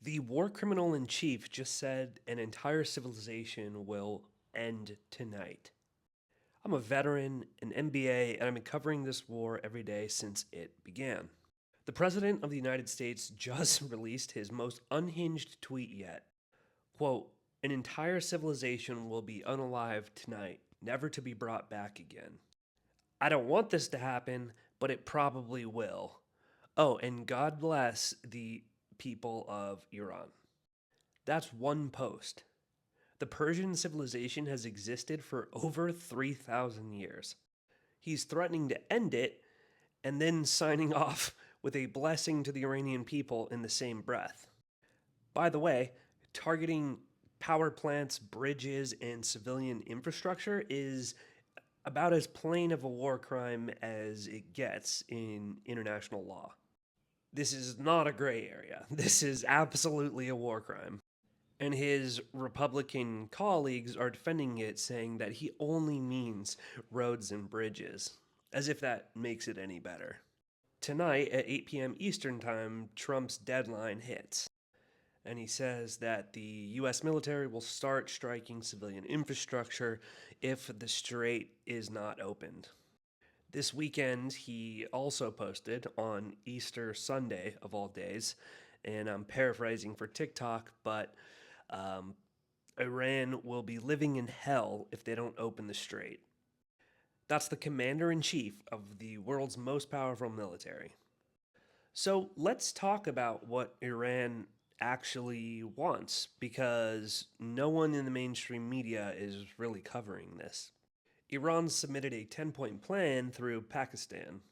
The war criminal in chief just said an entire civilization will end tonight. I'm a veteran, an MBA, and I've been covering this war every day since it began. The President of the United States just released his most unhinged tweet yet. Quote, an entire civilization will be unalive tonight, never to be brought back again. I don't want this to happen, but it probably will. Oh, and God bless the people of Iran. That's one post. The Persian civilization has existed for over 3,000 years. He's threatening to end it and then signing off with a blessing to the Iranian people in the same breath. By the way, targeting power plants, bridges, and civilian infrastructure is about as plain of a war crime as it gets in international law. This is not a gray area. This is absolutely a war crime. And his Republican colleagues are defending it, saying that he only means roads and bridges, as if that makes it any better. Tonight at 8 p.m. Eastern Time, Trump's deadline hits, and he says that the U.S. military will start striking civilian infrastructure if the strait is not opened. This weekend, he also posted on Easter Sunday, of all days, and I'm paraphrasing for TikTok, but um, Iran will be living in hell if they don't open the strait. That's the commander in chief of the world's most powerful military. So let's talk about what Iran actually wants, because no one in the mainstream media is really covering this. Iran submitted a 10-point plan through Pakistan.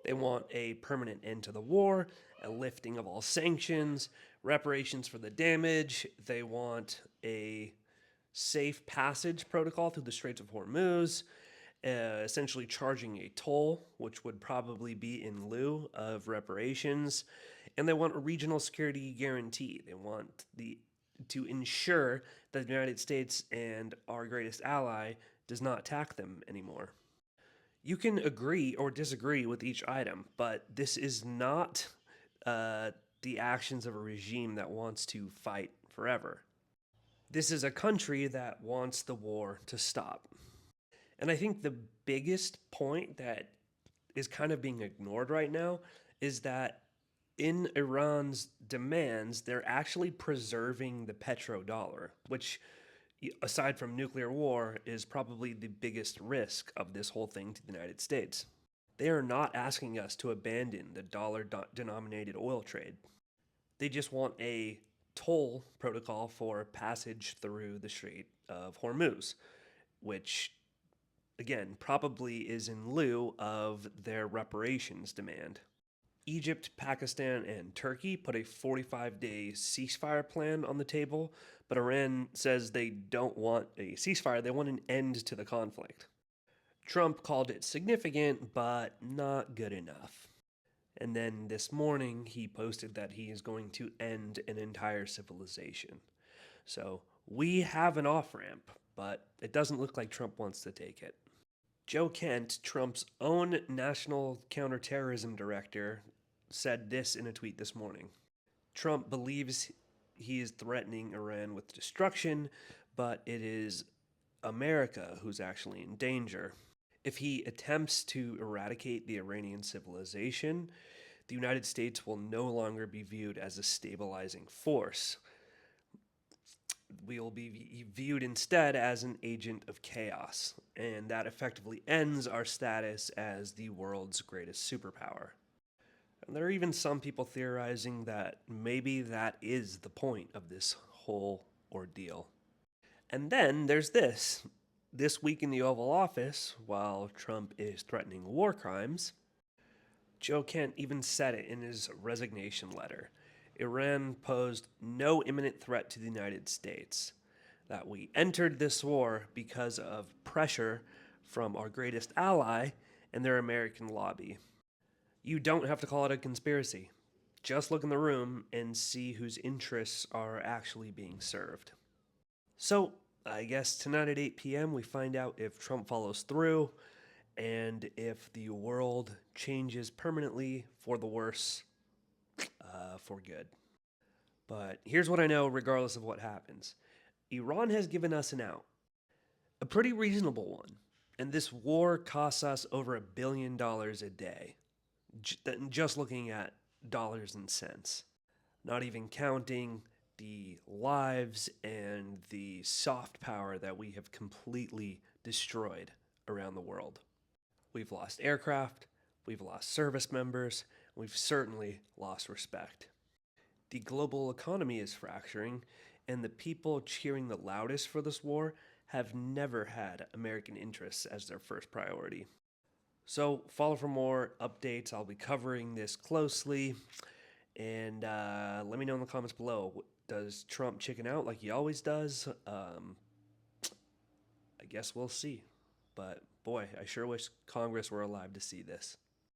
They want a permanent end to the war, a lifting of all sanctions, reparations for the damage. They want a safe passage protocol through the Straits of Hormuz, essentially charging a toll, which would probably be in lieu of reparations. And they want a regional security guarantee. They want to ensure that the United States and our greatest ally does not attack them anymore. You can agree or disagree with each item, but this is not the actions of a regime that wants to fight forever. This is a country that wants the war to stop. And I think the biggest point that is kind of being ignored right now is that in Iran's demands, they're actually preserving the petrodollar, which, aside from nuclear war, is probably the biggest risk of this whole thing to the United States. They are not asking us to abandon the dollar denominated oil trade. They just want a toll protocol for passage through the Strait of Hormuz, which, again, probably is in lieu of their reparations demand. Egypt, Pakistan, and Turkey put a 45-day ceasefire plan on the table, but Iran says they don't want a ceasefire, they want an end to the conflict. Trump called it significant, but not good enough. And then this morning, he posted that he is going to end an entire civilization. So we have an off ramp, but it doesn't look like Trump wants to take it. Joe Kent, Trump's own national counterterrorism director, said this in a tweet this morning. Trump believes he is threatening Iran with destruction, but it is America who's actually in danger. If he attempts to eradicate the Iranian civilization, the United States will no longer be viewed as a stabilizing force. We will be viewed instead as an agent of chaos, and that effectively ends our status as the world's greatest superpower. And there are even some people theorizing that maybe that is the point of this whole ordeal. And then there's this. This week in the Oval Office, while Trump is threatening war crimes, Joe Kent even said it in his resignation letter. Iran posed no imminent threat to the United States, that we entered this war because of pressure from our greatest ally and their American lobby. You don't have to call it a conspiracy. Just look in the room and see whose interests are actually being served. So, I guess tonight at 8 p.m., we find out if Trump follows through and if the world changes permanently for the worse, for good. But here's what I know regardless of what happens: Iran has given us an out, a pretty reasonable one. And this war costs us over $1 billion a day, just looking at dollars and cents, not even counting the lives and the soft power that we have completely destroyed around the world. We've lost aircraft, we've lost service members, we've certainly lost respect. The global economy is fracturing, and the people cheering the loudest for this war have never had American interests as their first priority. So, follow for more updates. I'll be covering this closely. And let me know in the comments below. Does Trump chicken out like he always does? I guess we'll see. But boy, I sure wish Congress were alive to see this.